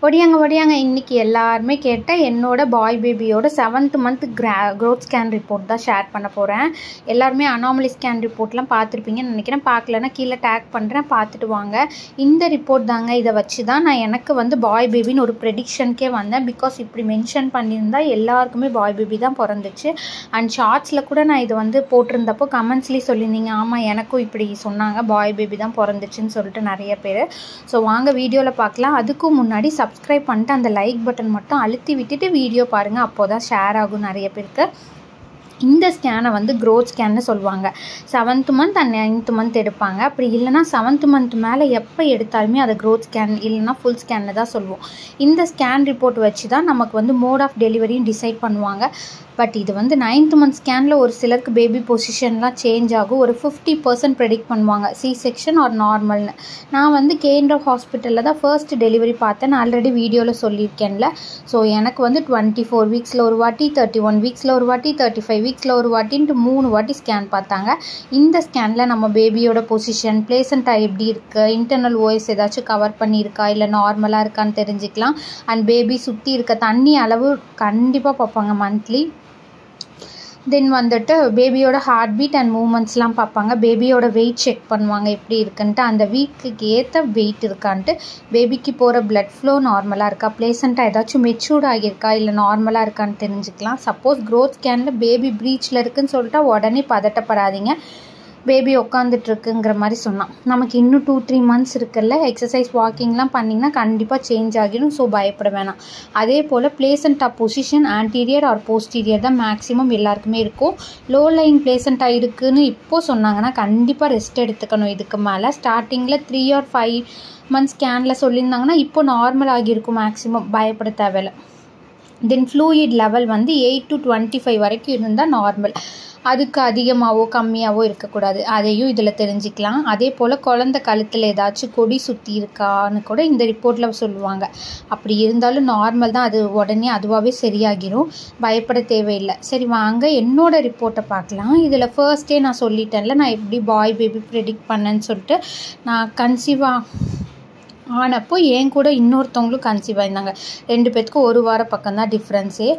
ஒடியாங்க இன்றைக்கி எல்லாருமே கேட்ட என்னோட பாய் பேபியோட 7th month growth scan report தான் ஷேர் பண்ண போகிறேன். எல்லாருமே அனாமலி ஸ்கேன் ரிப்போர்ட்லாம் பார்த்துருப்பீங்கன்னு நினைக்கிறேன். பார்க்கலன்னா கீழே டேக் பண்ணுறேன், பார்த்துட்டு வாங்க. இந்த ரிப்போர்ட் தாங்க. இதை வச்சு தான் நான் எனக்கு வந்து பாய் பேபின்னு ஒரு ப்ரெடிக்ஷனுக்கே வந்தேன். பிகாஸ் இப்படி மென்ஷன் பண்ணியிருந்தா எல்லாருக்குமே பாய் பேபி தான் பிறந்துச்சு. அண்ட் ஷார்ட்ஸில் கூட நான் இதை வந்து போட்டிருந்தப்போ கமெண்ட்ஸ்லேயும் சொல்லியிருந்தீங்க, ஆமாம் எனக்கும் இப்படி சொன்னாங்க, பாய் பேபி தான் பிறந்துச்சுன்னு சொல்லிட்டு நிறைய பேர். ஸோ வாங்க வீடியோவில் பார்க்கலாம். அதுக்கும் முன்னாடி சப்ஸ்கிரைப் பண்ணிட்டு அந்த லைக் பட்டன் மட்டும் அழுத்தி விட்டுட்டு வீடியோ பாருங்கள். அப்போ தான் ஷேர் ஆகும் நிறைய பேருக்கு. இந்த ஸ்கேனை வந்து க்ரோத் ஸ்கேன்னு சொல்லுவாங்க. 7th month and 9th month எடுப்பாங்க. அப்படி இல்லைனா 7th மந்த் மேலே எப்போ எடுத்தாலுமே அதை க்ரோத் ஸ்கேன் இல்லைனா ஃபுல் ஸ்கேன்னு தான் சொல்லுவோம். இந்த ஸ்கேன் ரிப்போர்ட் வச்சு தான் நமக்கு வந்து மோட் ஆஃப் டெலிவரியும் டிசைட் பண்ணுவாங்க. பட் இது வந்து 9th மந்த் ஸ்கேனில் ஒரு சிலருக்கு பேபி பொசிஷன்லாம் சேஞ்ச் ஆகும். ஒரு 50% ப்ரெடிக்ட் பண்ணுவாங்க, சி செக்ஷன் ஆர் நார்மல்னு. நான் வந்து கேந்திரா ஹாஸ்பிட்டலில் தான் ஃபர்ஸ்ட் டெலிவரி பார்த்தேன். நான் ஆல்ரெடி வீடியோவில் சொல்லியிருக்கேன்ல. ஸோ எனக்கு வந்து 24 வீக்ஸில் ஒரு வாட்டி, 31 வீக்ஸில் ஒரு வாட்டி, 35 வீக்ஸில் ஒரு வாட்டின்ட்டு 3 வாட்டி ஸ்கேன் பார்த்தாங்க. இந்த ஸ்கேனில் நம்ம பேபியோட பொசிஷன், பிளேசண்டா எப்படி இருக்குது, இன்டர்னல் ஓஎஸ் ஏதாச்சும் கவர் பண்ணியிருக்கா இல்லை நார்மலாக இருக்கான்னு தெரிஞ்சுக்கலாம். அண்ட் பேபி சுற்றி இருக்க தண்ணி அளவு கண்டிப்பாக பார்ப்பாங்க மந்த்லி. தென் வந்துட்டு பேபியோட ஹார்ட் பீட் அண்ட் மூமெண்ட்ஸ்லாம் பார்ப்பாங்க. பேபியோட வெயிட் செக் பண்ணுவாங்க எப்படி இருக்குன்ட்டு, அந்த வீக்குக்கு ஏற்ற வெயிட் இருக்கான்ட்டு. பேபிக்கு போகிற பிளட் ஃப்ளோ நார்மலாக இருக்கா, பிளேசண்ட்டாக ஏதாச்சும் மெச்சூர்ட் ஆகியிருக்கா இல்லை நார்மலாக இருக்கான்னு தெரிஞ்சுக்கலாம். சப்போஸ் க்ரோத் ஸ்கேனில் பேபி ப்ரீச்சில் இருக்குதுன்னு சொல்லிட்டா உடனே பதட்டப்படாதீங்க. பேபி உட்காந்துட்ருக்குங்கிற மாதிரி சொன்னான். நமக்கு இன்னும் 2-3 மந்த்ஸ் இருக்குல்ல, எக்ஸசைஸ் வாக்கிங்லாம் பண்ணிங்கன்னா கண்டிப்பாக சேஞ்ச் ஆகிடும். ஸோ பயப்பட வேணாம். அதே போல் பிளேசண்டா பொசிஷன் ஆன்டீரியர் ஆர் போஸ்டீரியர் தான் மேக்ஸிமம் எல்லாருக்குமே இருக்கும். லோ லைன் பிளேசண்டா இருக்குதுன்னு இப்போது சொன்னாங்கன்னா கண்டிப்பாக ரெஸ்ட் எடுத்துக்கணும். இதுக்கு மேலே ஸ்டார்டிங்கில் 3 or 5 மந்த்ஸ் ஸ்கேனில் சொல்லியிருந்தாங்கன்னா இப்போ நார்மல் ஆகியிருக்கும் மேக்ஸிமம், பயப்பட தேவையில்லை. தென் ஃப்ளூயிட் லெவல் வந்து 8 to 25 வரைக்கும் இருந்தால் நார்மல். அதுக்கு அதிகமாகவோ கம்மியாகவோ இருக்கக்கூடாது. அதையும் இதில் தெரிஞ்சுக்கலாம். அதே போல் குழந்தை கழுத்தில் ஏதாச்சும் கொடி சுற்றி இருக்கான்னு கூட இந்த ரிப்போர்ட்டில் சொல்லுவாங்க. அப்படி இருந்தாலும் நார்மல் தான், அது உடனே அதுவாகவே சரியாகிடும், பயப்பட தேவையில்லை. சரி வாங்க என்னோடய ரிப்போர்ட்டை பார்க்கலாம். இதில் ஃபர்ஸ்ட்டே நான் சொல்லிட்டேன்ல நான் எப்படி பாய் பேபி ப்ரெடிக்ட் பண்ணேன்னு சொல்லிட்டு. நான் கன்சீவாக ஆனப்போ என் கூட இன்னொருத்தவங்களும் கன்சீவ் ஆயிருந்தாங்க. 2 பேத்துக்கும் 1 வார பக்கம் தான் டிஃப்ரென்ஸே.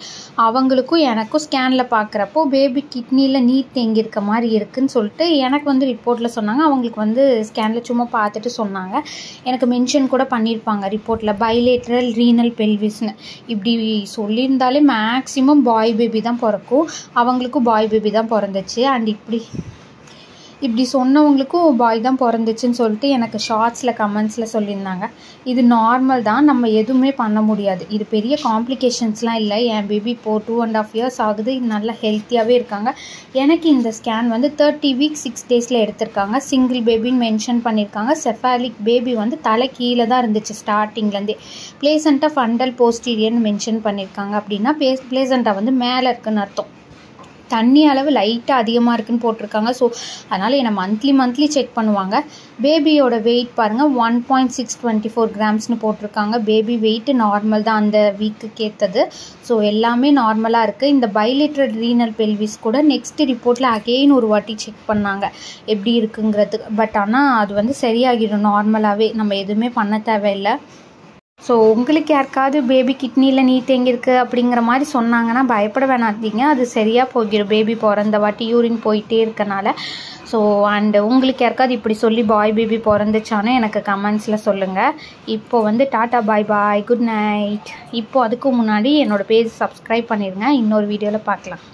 அவங்களுக்கும் எனக்கும் ஸ்கேனில் பார்க்குறப்போ பேபி கிட்னியில் நீர் தேங்கியிருக்க மாதிரி இருக்குதுன்னு சொல்லிட்டு எனக்கு வந்து ரிப்போர்ட்டில் சொன்னாங்க. அவங்களுக்கு வந்து ஸ்கேனில் சும்மா பார்த்துட்டு சொன்னாங்க. எனக்கு மென்ஷன் கூட பண்ணியிருப்பாங்க ரிப்போர்ட்டில், பைலேட்ரல் ரீனல் பெல்விஸ்னு. இப்படி சொல்லியிருந்தாலே மேக்ஸிமம் பாய் பேபி தான் பிறக்கும். அவங்களுக்கும் பாய் பேபி தான் பிறந்துச்சு. அண்ட் இப்படி சொன்னவங்களுக்கும் பாய் தான் பிறந்துச்சுன்னு சொல்லிட்டு எனக்கு ஷார்ட்ஸில் கமெண்ட்ஸில் சொல்லியிருந்தாங்க. இது நார்மல் தான், நம்ம எதுவுமே பண்ண முடியாது. இது பெரிய காம்ப்ளிகேஷன்ஸ்லாம் இல்லை. என் பேபி இப்போது 2.5 years ஆகுது. நல்லா ஹெல்த்தியாகவே இருக்காங்க. எனக்கு இந்த ஸ்கேன் வந்து 30 weeks 6 daysல எடுத்திருக்காங்க. சிங்கிள் பேபின்னு மென்ஷன் பண்ணியிருக்காங்க. செஃபாலிக் பேபி வந்து தலை கீழே தான் இருந்துச்சு ஸ்டார்டிங்லேருந்தே. பிளேசண்டா ஃபண்டல் போஸ்டீரியர்னு மென்ஷன் பண்ணியிருக்காங்க. அப்படின்னா பிளேசண்டா வந்து மேலே இருக்குன்னு அர்த்தம். தண்ணி அளவு லைட்டாக அதிகமாக இருக்குதுன்னு போட்டிருக்காங்க. ஸோ அதனால் என்னை மந்த்லி செக் பண்ணுவாங்க. பேபியோட வெயிட் பாருங்கள், 1.624 grams போட்டிருக்காங்க. பேபி வெயிட் நார்மல் தான், அந்த வீக்குக்கு ஏற்றது. ஸோ எல்லாமே நார்மலாக இருக்குது. இந்த பைலேட்ரல் ரீனல் பெல்விஸ் கூட நெக்ஸ்ட் ரிப்போர்ட்டில் அகெயின் ஒரு வாட்டி செக் பண்ணாங்க எப்படி இருக்குங்கிறது. பட் ஆனால் அது வந்து சரியாகிடும் நார்மலாகவே, நம்ம எதுவுமே பண்ண தேவையில்லை. ஸோ உங்களுக்கு யாருக்காவது பேபி கிட்னியில் நீர் தேங்கியிருக்கு அப்படிங்கிற மாதிரி சொன்னாங்கன்னா பயப்பட வேணாதீங்க, அது சரியாக போகிடும். பேபி பிறந்த வாட்டி யூரின் போயிட்டே இருக்கனால. ஸோ அண்டு உங்களுக்கு யாருக்காவது இப்படி சொல்லி பாய் பேபி பிறந்துச்சானே எனக்கு கமெண்ட்ஸில் சொல்லுங்கள். இப்போது வந்து டாட்டா பாய் குட் நைட். இப்போது அதுக்கு முன்னாடி என்னோடய பேஜ் சப்ஸ்கிரைப் பண்ணிடுங்க. இன்னொரு வீடியோவில் பார்க்கலாம்.